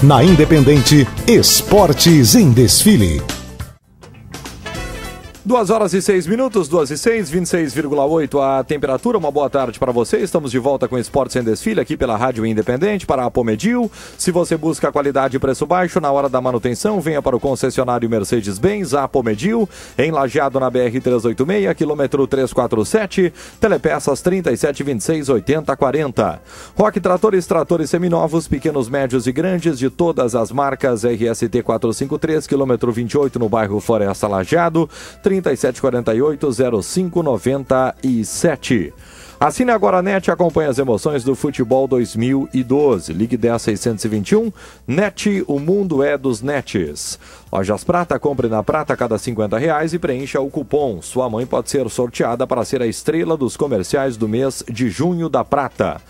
Na Independente, Esportes em Desfile. 2h06, 2h06, 26,8 a temperatura. Uma boa tarde para você. Estamos de volta com Esportes em Desfile aqui pela Rádio Independente para a Apomedil. Se você busca qualidade e preço baixo na hora da manutenção, venha para o concessionário Mercedes-Benz, a Apomedil, em Lajeado na BR-386, quilômetro 347, telepeças 3726-8040. Roque Tratores, tratores seminovos, pequenos, médios e grandes, de todas as marcas, RST 453, quilômetro 28, no bairro Floresta Lajeado, 3748-0597. Assine agora a NET e acompanhe as emoções do futebol 2012. Ligue 10-621. NET, o mundo é dos nets. Lojas Prata, compre na Prata a cada R$50 e preencha o cupom. Sua mãe pode ser sorteada para ser a estrela dos comerciais do mês de junho da Prata.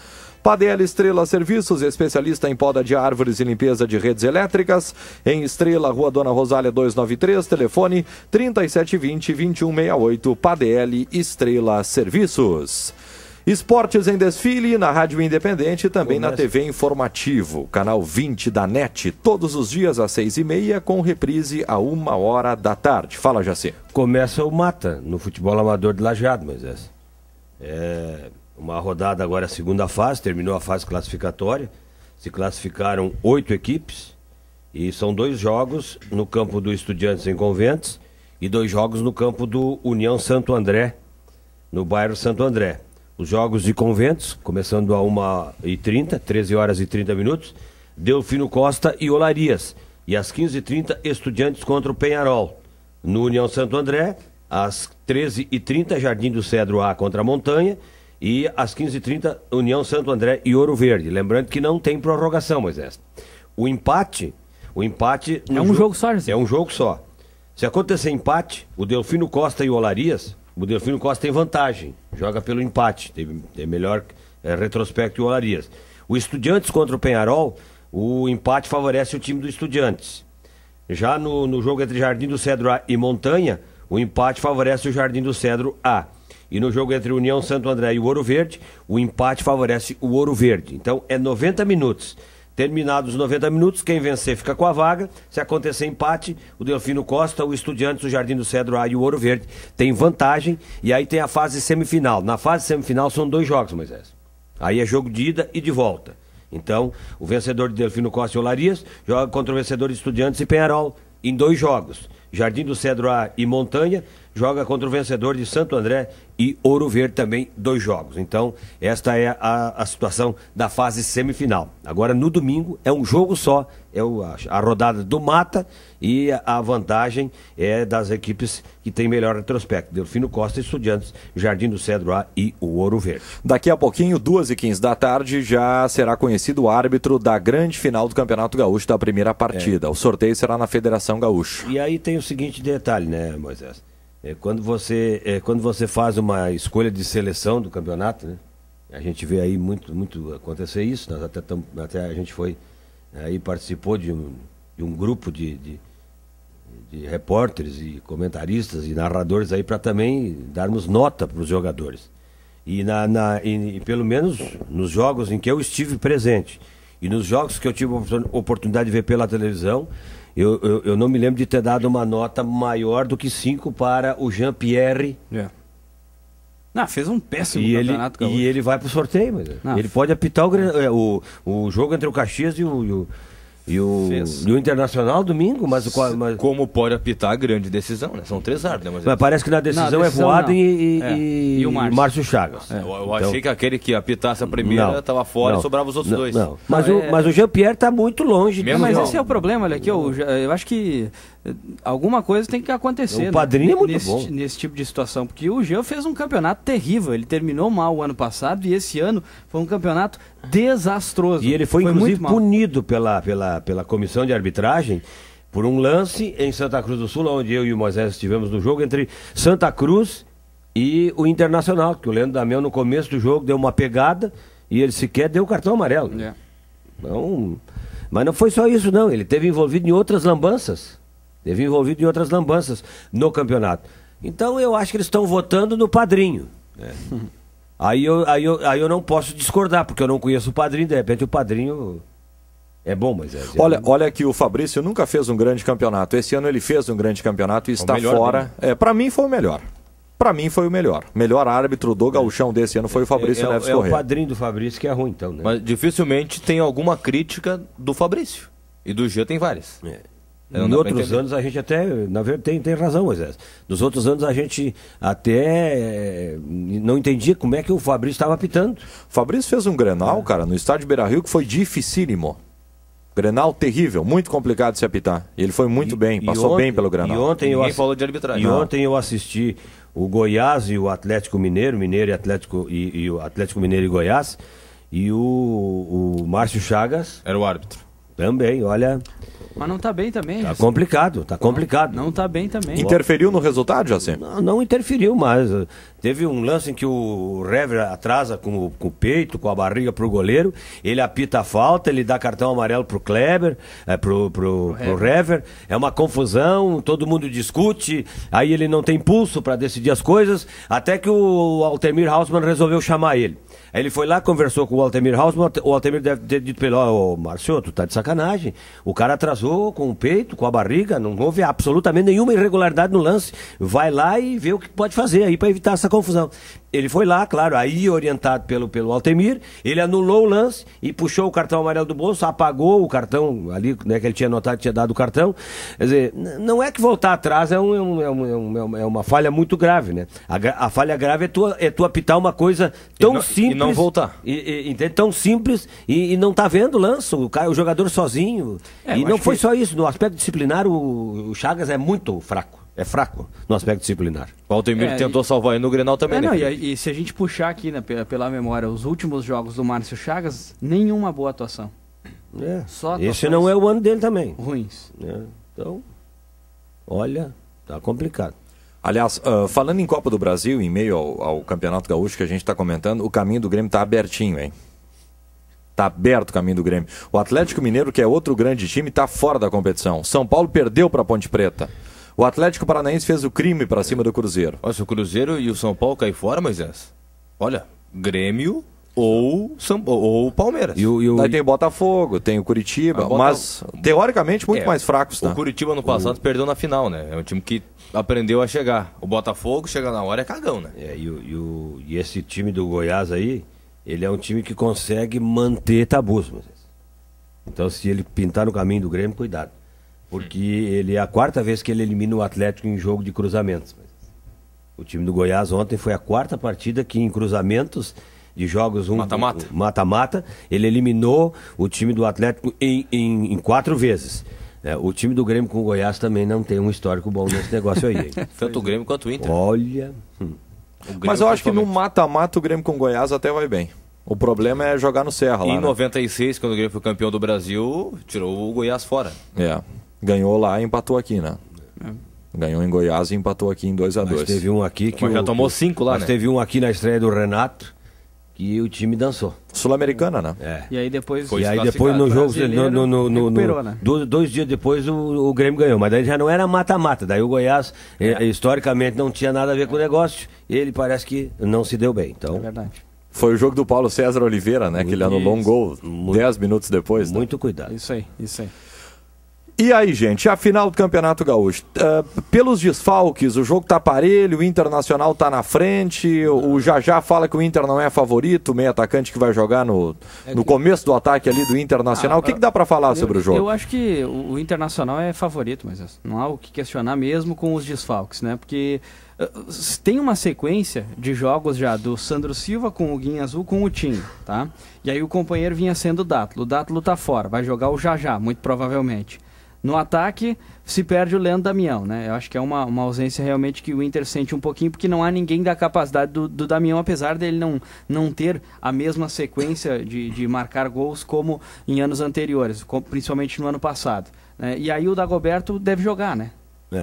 Padel Estrela Serviços, especialista em poda de árvores e limpeza de redes elétricas. Em Estrela, Rua Dona Rosália 293, telefone 3720-2168. Padel Estrela Serviços. Esportes em Desfile, na Rádio Independente e também na TV Informativo. Canal 20 da NET, todos os dias às 6h30, com reprise a 1h da tarde. Fala, Jaci. Começa o mata no futebol amador de Lajeado, mas uma rodada agora, a segunda fase, terminou a fase classificatória. Se classificaram 8 equipes e são 2 jogos no campo do Estudiantes em Conventos e 2 jogos no campo do União Santo André, no bairro Santo André. Os jogos de Conventos, começando a 1h30, 13h30, Delfino Costa e Olarias. E às 15h30, Estudiantes contra o Penharol. No União Santo André, às 13h30, Jardim do Cedro A contra a Montanha. E às 15h30, União Santo André e Ouro Verde. Lembrando que não tem prorrogação, Moisés. O empate é um jogo só, é um jogo só. Se acontecer empate, o Delfino Costa e o Olarias, o Delfino Costa tem vantagem, joga pelo empate, tem melhor retrospecto que o Olarias. O Estudiantes contra o Penharol, o empate favorece o time do Estudiantes. Já no jogo entre Jardim do Cedro A e Montanha, o empate favorece o Jardim do Cedro A. E no jogo entre União Santo André e o Ouro Verde, o empate favorece o Ouro Verde. Então é 90 minutos. Terminados os 90 minutos, quem vencer fica com a vaga. Se acontecer empate, o Delfino Costa, o Estudiantes, o Jardim do Cedro A e o Ouro Verde tem vantagem. E aí tem a fase semifinal. Na fase semifinal são 2 jogos, Moisés. Aí é jogo de ida e de volta. Então, o vencedor de Delfino Costa e Olarias joga contra o vencedor de Estudiantes e Penharol em 2 jogos. Jardim do Cedro A e Montanha joga contra o vencedor de Santo André e Ouro Verde também 2 jogos. Então, esta é a situação da fase semifinal. Agora, no domingo, é um jogo só, é a rodada do mata e a vantagem é das equipes que têm melhor retrospecto. Delfino Costa, Estudiantes, Jardim do Cedro A e o Ouro Verde. Daqui a pouquinho, 2h15 da tarde, já será conhecido o árbitro da grande final do Campeonato Gaúcho da primeira partida. O sorteio será na Federação Gaúcha. E aí tem o seguinte detalhe, né, Moisés? Quando você faz uma escolha de seleção do campeonato, né? A gente vê aí muito acontecer isso. Nós até a gente foi aí, participou de um grupo de repórteres e comentaristas e narradores aí para também darmos nota para os jogadores. E pelo menos nos jogos em que eu estive presente e nos jogos que eu tive a oportunidade de ver pela televisão, eu não me lembro de ter dado uma nota maior do que 5 para o Jean-Pierre. Fez um péssimo campeonato. E ele vai pro sorteio, mas ele pode apitar o jogo entre o Caxias e o Internacional domingo, mas como pode apitar a grande decisão, né? São 3 árbitros, mas parece que na decisão é Voaden e o Márcio Chagas. Eu achei que aquele que apitasse a primeira estava fora e sobrava os outros 2. Mas o Jean-Pierre está muito longe. Mas esse é o problema, olha aqui, eu acho que alguma coisa tem que acontecer. O padrinho é muito bom nesse tipo de situação, porque o Jean fez um campeonato terrível, ele terminou mal o ano passado e esse ano foi um campeonato desastroso. E ele foi inclusive punido pela comissão de arbitragem por um lance em Santa Cruz do Sul, onde eu e o Moisés estivemos no jogo entre Santa Cruz e o Internacional, que o Leandro Damião no começo do jogo deu uma pegada e ele sequer deu o cartão amarelo. Então, mas não foi só isso não, ele teve envolvido em outras lambanças. No campeonato. Então eu acho que eles estão votando no padrinho. Aí eu não posso discordar, porque eu não conheço o padrinho, de repente o padrinho É bom, Moisés. Olha que o Fabrício nunca fez um grande campeonato. Esse ano ele fez um grande campeonato e está fora. Para mim foi o melhor. Para mim foi o melhor. Melhor árbitro do gauchão desse ano foi o Fabrício Neves Corrêa. É o padrinho do Fabrício que é ruim, então, né? Mas dificilmente tem alguma crítica do Fabrício. E do G tem várias. Em outros anos a gente até, na verdade, tem razão, Moisés. Nos outros anos a gente até não entendia como é que o Fabrício estava apitando. O Fabrício fez um Grenal, cara, no estádio Beira-Rio que foi dificílimo. Grenal terrível, muito complicado de se apitar. E ele foi muito bem, passou bem pelo Grenal. E ontem Ninguém falou de arbitragem. E ontem eu assisti o Goiás e o Atlético Mineiro, e Atlético e o Atlético Mineiro e Goiás, e o Márcio Chagas era o árbitro. Também, olha. Mas não tá bem também. Tá complicado, tá complicado. Não tá bem também. Interferiu no resultado, Jacê? Não interferiu, mas teve um lance em que o Rever atrasa com o peito, com a barriga pro goleiro, ele apita a falta, ele dá cartão amarelo pro Kleber, pro Rever, é uma confusão, todo mundo discute, aí ele não tem pulso para decidir as coisas, até que o Altemir Hausmann resolveu chamar ele. Aí ele foi lá, conversou com o Altemir Hausmann, o Altemir deve ter dito pra ele, ô Márcio, tu tá de sacanagem, o cara atrasou com o peito, com a barriga, não houve absolutamente nenhuma irregularidade no lance, vai lá e vê o que pode fazer aí pra evitar essa confusão. Ele foi lá, claro, aí orientado pelo Altemir, ele anulou o lance e puxou o cartão amarelo do bolso, apagou o cartão ali, né, que ele tinha notado que tinha dado o cartão. Quer dizer, não é que voltar atrás é uma falha muito grave, né? A falha grave é tu apitar uma coisa tão simples. E não voltar. Tão simples e não tá vendo o lance, o jogador sozinho. E não foi só isso, no aspecto disciplinar o Chagas é muito fraco. É fraco no aspecto disciplinar. O Altemir tentou salvar aí no Grenal também, né? E se a gente puxar aqui, né, pela memória, os últimos jogos do Márcio Chagas, nenhuma boa atuação. Só esse não é o ano dele também. Ruins. Então, olha, tá complicado. Aliás, falando em Copa do Brasil, em meio ao Campeonato Gaúcho que a gente está comentando, o caminho do Grêmio tá abertinho, hein? Tá aberto o caminho do Grêmio. O Atlético Mineiro, que é outro grande time, tá fora da competição. São Paulo perdeu para a Ponte Preta. O Atlético Paranaense fez o crime para cima do Cruzeiro. Olha, se o Cruzeiro e o São Paulo caem fora, Moisés, olha, Grêmio ou Palmeiras. Daí tem o Botafogo, tem o Curitiba, mas teoricamente muito mais fracos, né? O Curitiba no passado perdeu na final, né? É um time que aprendeu a chegar. O Botafogo chega na hora é cagão, né? E esse time do Goiás aí, ele é um time que consegue manter tabus, Moisés. Então se ele pintar no caminho do Grêmio, cuidado. Porque ele é a quarta vez que ele elimina o Atlético em jogo de cruzamentos. O time do Goiás ontem foi a quarta partida que em cruzamentos de jogos mata-mata, ele eliminou o time do Atlético em 4 vezes. O time do Grêmio com o Goiás também não tem um histórico bom nesse negócio aí. Tanto o Grêmio quanto o Inter. Olha. Mas eu acho que no mata-mata o Grêmio com o Goiás até vai bem. O problema é jogar no Serra lá. Em 96, quando o Grêmio foi campeão do Brasil, tirou o Goiás fora. Ganhou lá e empatou aqui, né? Ganhou em Goiás e empatou aqui em 2-2. Mas teve um aqui que já tomou 5 lá, né? Teve um aqui na estreia do Renato que o time dançou. Sul-Americana, né? E aí depois no jogo, recuperou, né? 2 dias depois o Grêmio ganhou. Mas daí já não era mata-mata. Daí o Goiás, historicamente, não tinha nada a ver com o negócio. Ele parece que não se deu bem. Então, é verdade. Foi o jogo do Paulo César Oliveira, né? Que ele anulou um gol 10 minutos depois. Muito cuidado. Isso aí. E aí, gente, a final do Campeonato Gaúcho. Pelos desfalques, o jogo tá parelho, o Internacional tá na frente, o Jajá fala que o Inter não é favorito, o meio atacante que vai jogar no começo do ataque ali do Internacional. O que dá para falar sobre o jogo? Eu acho que o Internacional é favorito, mas não há o que questionar mesmo com os desfalques, né? Porque tem uma sequência de jogos já do Sandro Silva com o Guinha Azul com o Tim, tá? E aí o companheiro vinha sendo o Dátulo. O Dátulo tá fora, vai jogar o Jajá, muito provavelmente. No ataque, se perde o Leandro Damião, né? Eu acho que é uma ausência realmente que o Inter sente um pouquinho, porque não há ninguém da capacidade do Damião, apesar dele não ter a mesma sequência de marcar gols como em anos anteriores, principalmente no ano passado. Né? E aí o Dagoberto deve jogar, né?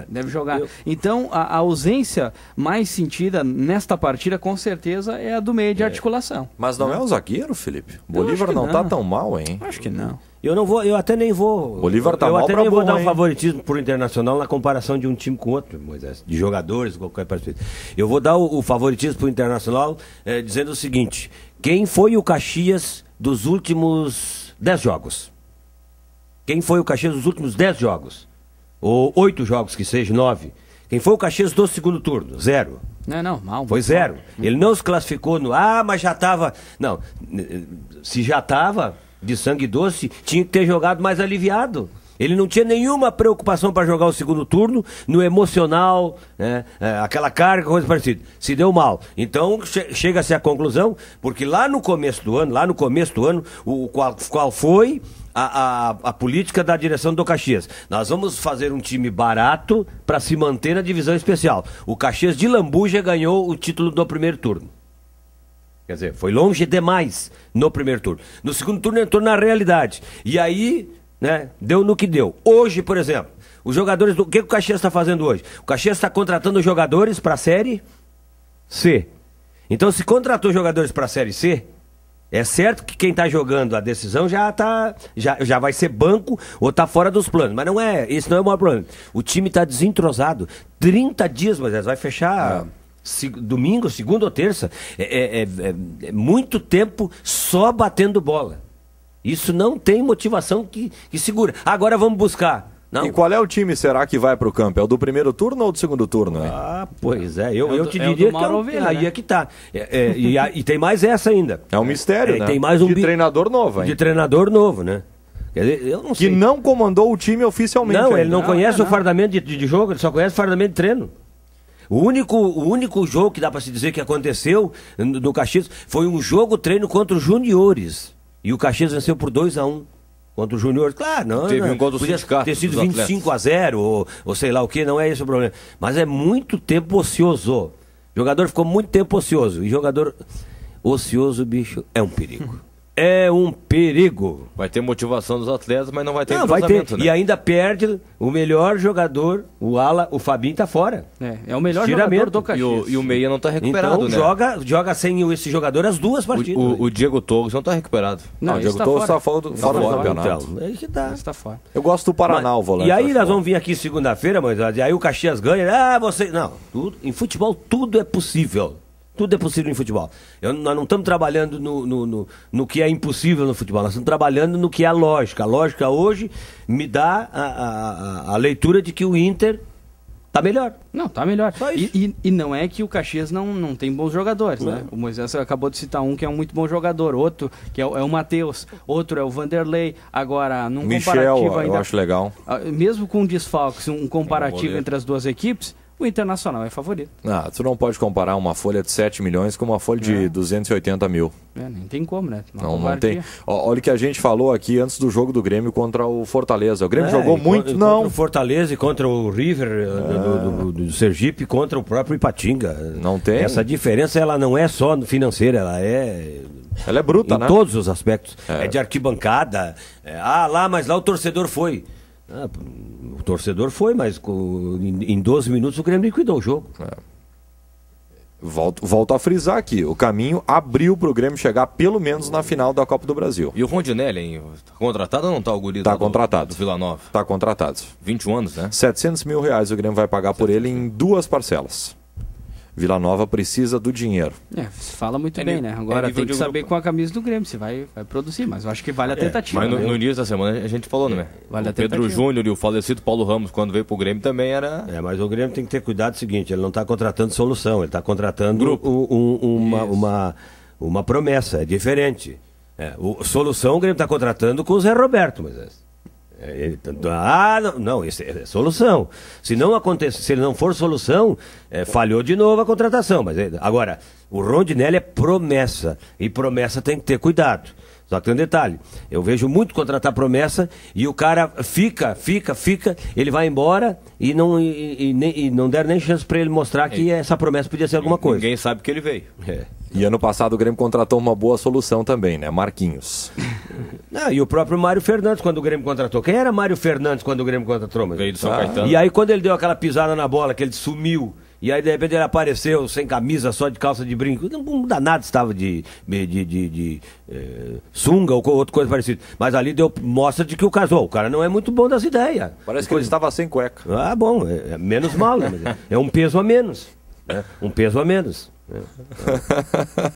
Deve jogar. Então, a ausência mais sentida nesta partida, com certeza, é a do meio de articulação. Mas não é o zagueiro, Felipe? O Bolívar não tá tão mal, hein? Acho que não. Eu até nem vou. O Bolívar tá mal pra bom, eu até nem vou dar hein? um favoritismo pro Internacional na comparação de um time com outro, Moisés, de jogadores, qualquer perspectiva. Eu vou dar o favoritismo pro Internacional dizendo o seguinte: quem foi o Caxias dos últimos 10 jogos? Quem foi o Caxias nos últimos 10 jogos? Ou 8 jogos, que seja, 9. Quem foi o Caxias do segundo turno? 0. Mal. Foi 0. Ele não se classificou no... mas já estava... Não, se já estava de sangue doce, tinha que ter jogado mais aliviado. Ele não tinha nenhuma preocupação para jogar o segundo turno, no emocional, né? Aquela carga, coisa parecida. Se deu mal. Então, chega-se à conclusão, porque lá no começo do ano, qual foi a política da direção do Caxias? Nós vamos fazer um time barato para se manter na divisão especial. O Caxias de Lambuja ganhou o título do primeiro turno. Quer dizer, foi longe demais no primeiro turno. No segundo turno entrou na realidade. E aí... né? Deu no que deu. Hoje, por exemplo, os jogadores o que o Caxias está fazendo hoje? O Caxias está contratando jogadores para a Série C. Então, se contratou jogadores para a Série C, é certo que quem está jogando a decisão já vai ser banco ou está fora dos planos. Mas esse não é o maior problema. O time está desentrosado. 30 dias, mas vai fechar... domingo, segunda ou terça. É muito tempo só batendo bola. Isso não tem motivação que segura. Agora vamos buscar. Não. E qual é o time, será, que vai para o campo? É o do primeiro turno ou do segundo turno? Né? Pois é. Eu te diria que aí é que tá. E tem mais essa ainda. É um mistério, né? Tem mais um de treinador novo, hein? De treinador novo, né? Quer dizer, eu não sei. Que não comandou o time oficialmente. Não, ele não conhece o fardamento de jogo, ele só conhece o fardamento de treino. O único jogo que dá para se dizer que aconteceu no Caxias foi um jogo-treino contra os juniores. E o Caxias venceu por 2-1 contra o Júnior. Claro, não. Teve um gol do podia sindicato ter sido dos 25-0 ou sei lá o que, não é esse o problema. Mas é muito tempo ocioso. O jogador ficou muito tempo ocioso. E jogador ocioso, bicho, é um perigo. É um perigo. Vai ter motivação dos atletas, mas não vai ter vai ter. né? E ainda perde o melhor jogador, o Fabinho tá fora. É o melhor jogador do Caxias. E o Meia não tá recuperado, então, né? joga sem esse jogador as duas partidas. O Diego Torres não tá recuperado. Não, o Diego Torres tá fora do campeonato. Então, aí que tá. Está fora. Eu gosto do Paraná, o volante. E aí nós vamos vir aqui segunda-feira, mas aí o Caxias ganha. Não, em futebol tudo é possível. Tudo é possível em futebol. Nós não estamos trabalhando no que é impossível no futebol, nós estamos trabalhando no que é a lógica. A lógica hoje me dá a leitura de que o Inter tá melhor. Não, tá melhor. Só isso. E não é que o Caxias não tem bons jogadores, né? O Moisés acabou de citar um que é um muito bom jogador, outro que é o Matheus, outro é o Vanderlei. Agora, num comparativo ainda... eu acho legal. Mesmo com desfalques, um comparativo entre as duas equipes, o Internacional é favorito. Tu não pode comparar uma folha de 7 milhões com uma folha de 280 mil. Nem tem como, né? Não tem. Olha o que a gente falou aqui antes do jogo do Grêmio contra o Fortaleza. O Grêmio jogou muito, não. Contra o Fortaleza e contra o River do Sergipe, contra o próprio Ipatinga. Não tem. Essa diferença, ela não é só financeira, ela é bruta, né? Em todos os aspectos. É de arquibancada. Mas lá o torcedor foi. O torcedor foi, mas em 12 minutos o Grêmio liquidou o jogo. Volto a frisar aqui, o caminho abriu para o Grêmio chegar pelo menos na final da Copa do Brasil. E o Rondinelli, hein? Tá contratado ou não tá o guri? Tá contratado. Do Vila Nova. Tá contratado. 21 anos, né? 700 mil reais o Grêmio vai pagar por ele em 2 parcelas. Vila Nova precisa do dinheiro. Fala muito bem, né? Agora tem que saber com a camisa do Grêmio se vai produzir, mas eu acho que vale a tentativa. Mas no início da semana a gente falou, né? Vale a Pedro Júnior e o falecido Paulo Ramos, quando veio pro Grêmio, também era... Mas o Grêmio tem que ter cuidado, seguinte, ele não está contratando solução, ele está contratando uma promessa, é diferente. Solução o Grêmio está contratando com o Zé Roberto, mas... isso é solução. Se não acontecer, se ele não for solução, falhou de novo a contratação. Mas agora, o Rondinelli é promessa. E promessa tem que ter cuidado. Só que tem um detalhe. Eu vejo muito contratar promessa e o cara fica, ele vai embora e não der nem chance para ele mostrar que essa promessa podia ser alguma coisa. Ninguém sabe que ele veio. E ano passado o Grêmio contratou uma boa solução também, né? Marquinhos. E o próprio Mário Fernandes, quando o Grêmio contratou. Quem era Mário Fernandes quando o Grêmio contratou? Veio do São Caetano. E aí quando ele deu aquela pisada na bola, que ele sumiu, e aí de repente ele apareceu sem camisa, só de calça de brinco, não muda nada, estava de sunga ou outra coisa parecida. Mas ali deu mostra de que o cara não é muito bom das ideias. Parece que ele estava sem cueca. Bom, menos mal, né? É um peso a menos. Um peso a menos.